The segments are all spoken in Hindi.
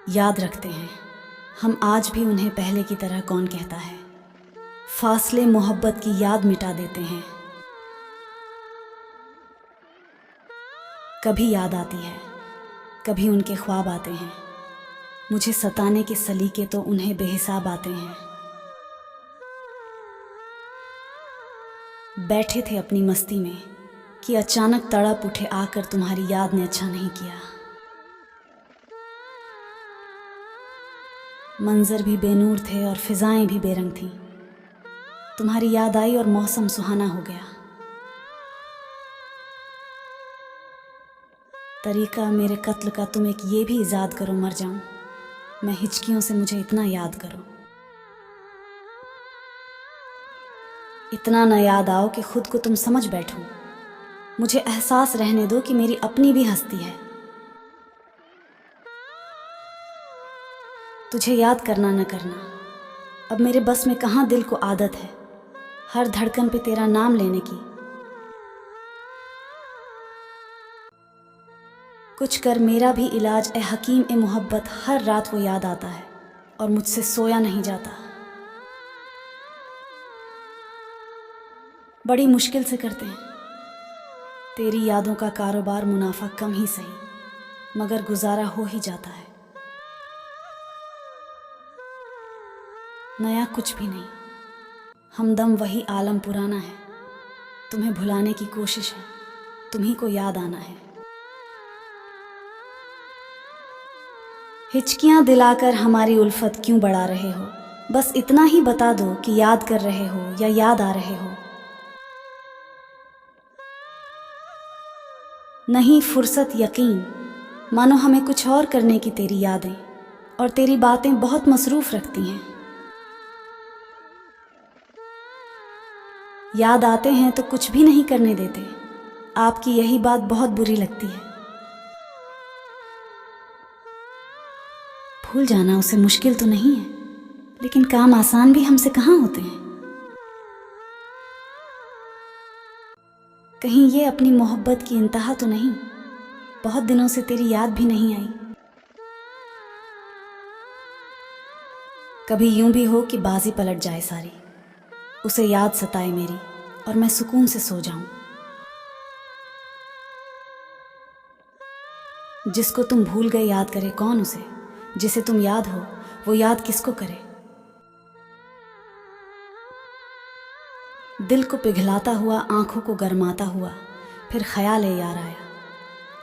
याद रखते हैं हम आज भी उन्हें पहले की तरह। कौन कहता है फासले मोहब्बत की याद मिटा देते हैं। कभी याद आती है, कभी उनके ख्वाब आते हैं। मुझे सताने के सलीके तो उन्हें बेहिसाब आते हैं। बैठे थे अपनी मस्ती में कि अचानक तड़प उठे आकर तुम्हारी याद ने अच्छा नहीं किया। मंजर भी बेनूर थे और फिजाएं भी बेरंग थीं। तुम्हारी याद आई और मौसम सुहाना हो गया। तरीका मेरे कत्ल का तुम एक ये भी इजाद करो मर जाऊं मैं हिचकियों से, मुझे इतना याद करो। इतना न याद आओ कि खुद को तुम समझ बैठो। मुझे एहसास रहने दो कि मेरी अपनी भी हस्ती है। तुझे याद करना न करना अब मेरे बस में कहाँ, दिल को आदत है हर धड़कन पे तेरा नाम लेने की। कुछ कर मेरा भी इलाज ए हकीम ए मोहब्बत, हर रात वो याद आता है और मुझसे सोया नहीं जाता। बड़ी मुश्किल से करते हैं तेरी यादों का कारोबार, मुनाफा कम ही सही मगर गुजारा हो ही जाता है। नया कुछ भी नहीं, हमदम वही आलम पुराना है। तुम्हें भुलाने की कोशिश है, तुम्ही को याद आना है। हिचकियां दिलाकर हमारी उल्फत क्यों बढ़ा रहे हो, बस इतना ही बता दो कि याद कर रहे हो या याद आ रहे हो। नहीं फुर्सत यकीन, मानो हमें कुछ और करने की तेरी यादें और तेरी बातें बहुत मसरूफ रखती हैं। याद आते हैं तो कुछ भी नहीं करने देते, आपकी यही बात बहुत बुरी लगती है। भूल जाना उसे मुश्किल तो नहीं है, लेकिन काम आसान भी हमसे कहाँ होते हैं। कहीं ये अपनी मोहब्बत की इंतहा तो नहीं, बहुत दिनों से तेरी याद भी नहीं आई। कभी यूं भी हो कि बाजी पलट जाए सारी, उसे याद सताए मेरी और मैं सुकून से सो जाऊं। जिसको तुम भूल गए याद करे कौन उसे, जिसे तुम याद हो वो याद किसको करे। दिल को पिघलाता हुआ, आंखों को गरमाता हुआ, फिर ख्याल है यार आया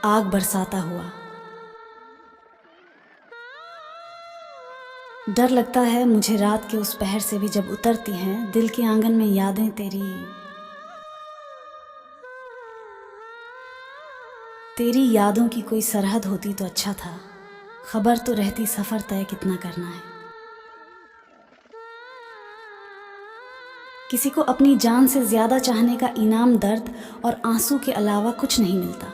आग बरसाता हुआ। डर लगता है मुझे रात के उस पहर से भी जब उतरती हैं दिल के आंगन में यादें तेरी। तेरी यादों की कोई सरहद होती तो अच्छा था, खबर तो रहती सफ़र तय कितना करना है। किसी को अपनी जान से ज़्यादा चाहने का इनाम दर्द और आंसू के अलावा कुछ नहीं मिलता।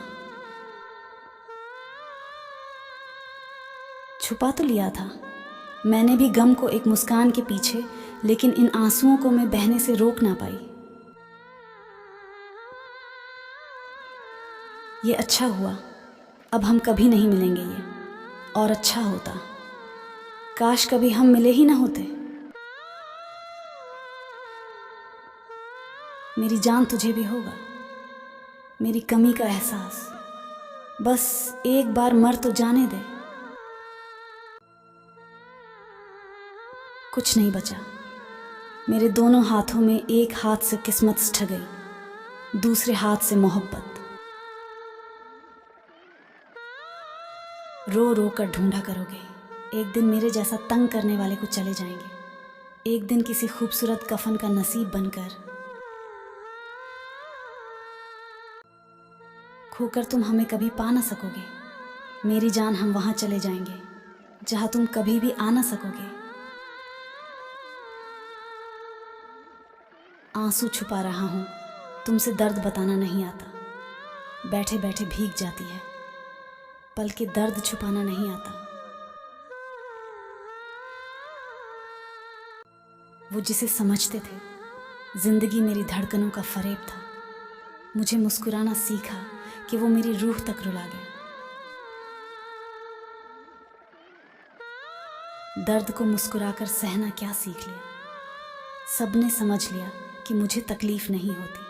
छुपा तो लिया था मैंने भी गम को एक मुस्कान के पीछे, लेकिन इन आंसुओं को मैं बहने से रोक ना पाई। ये अच्छा हुआ अब हम कभी नहीं मिलेंगे, ये और अच्छा होता काश कभी हम मिले ही ना होते। मेरी जान तुझे भी होगा मेरी कमी का एहसास, बस एक बार मर तो जाने दे। कुछ नहीं बचा मेरे दोनों हाथों में, एक हाथ से किस्मत सिठ गई, दूसरे हाथ से मोहब्बत। रो रो कर ढूंढा करोगे, एक दिन मेरे जैसा तंग करने वाले को चले जाएंगे। एक दिन किसी खूबसूरत कफन का नसीब बनकर खोकर तुम हमें कभी पा ना सकोगे। मेरी जान हम वहां चले जाएंगे जहां तुम कभी भी आ ना सकोगे। आंसू छुपा रहा हूं, तुमसे दर्द बताना नहीं आता। बैठे बैठे भीग जाती है पल के दर्द छुपाना नहीं आता। वो जिसे समझते थे जिंदगी मेरी धड़कनों का फरेब था, मुझे मुस्कुराना सीखा कि वो मेरी रूह तक रुला गया। दर्द को मुस्कुराकर सहना क्या सीख लिया। सबने समझ लिया कि मुझे तकलीफ नहीं होती।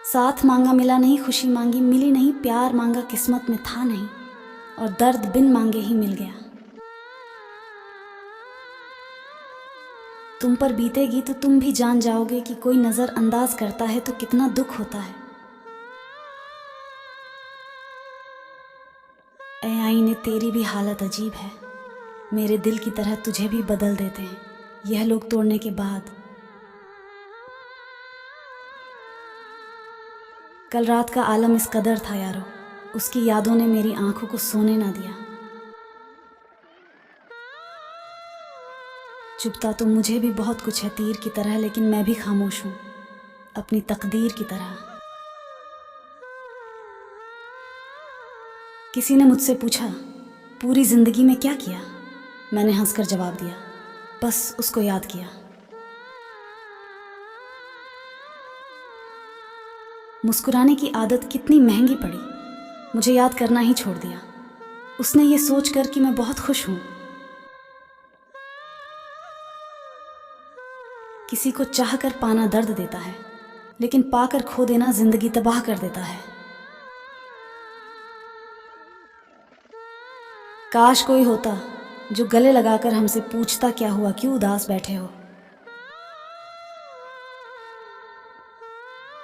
साथ मांगा मिला नहीं, खुशी मांगी मिली नहीं, प्यार मांगा किस्मत में था नहीं, और दर्द बिन मांगे ही मिल गया। तुम पर बीतेगी तो तुम भी जान जाओगे कि कोई नज़रअंदाज करता है तो कितना दुख होता है। ऐ आईने तेरी भी हालत अजीब है, मेरे दिल की तरह तुझे भी बदल देते हैं यह लोग तोड़ने के बाद। कल रात का आलम इस कदर था यारो, उसकी यादों ने मेरी आंखों को सोने ना दिया। चुभता तो मुझे भी बहुत कुछ है तीर की तरह, लेकिन मैं भी खामोश हूँ अपनी तकदीर की तरह। किसी ने मुझसे पूछा पूरी जिंदगी में क्या किया, मैंने हंसकर जवाब दिया बस उसको याद किया। मुस्कुराने की आदत कितनी महंगी पड़ी, मुझे याद करना ही छोड़ दिया उसने, ये सोचकर कि मैं बहुत खुश हूँ। किसी को चाहकर पाना दर्द देता है, लेकिन पाकर खो देना जिंदगी तबाह कर देता है। काश कोई होता जो गले लगाकर हमसे पूछता क्या हुआ, क्यों उदास बैठे हो।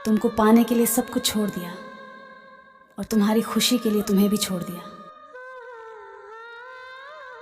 तुमको पाने के लिए सब कुछ छोड़ दिया और तुम्हारी खुशी के लिए तुम्हें भी छोड़ दिया।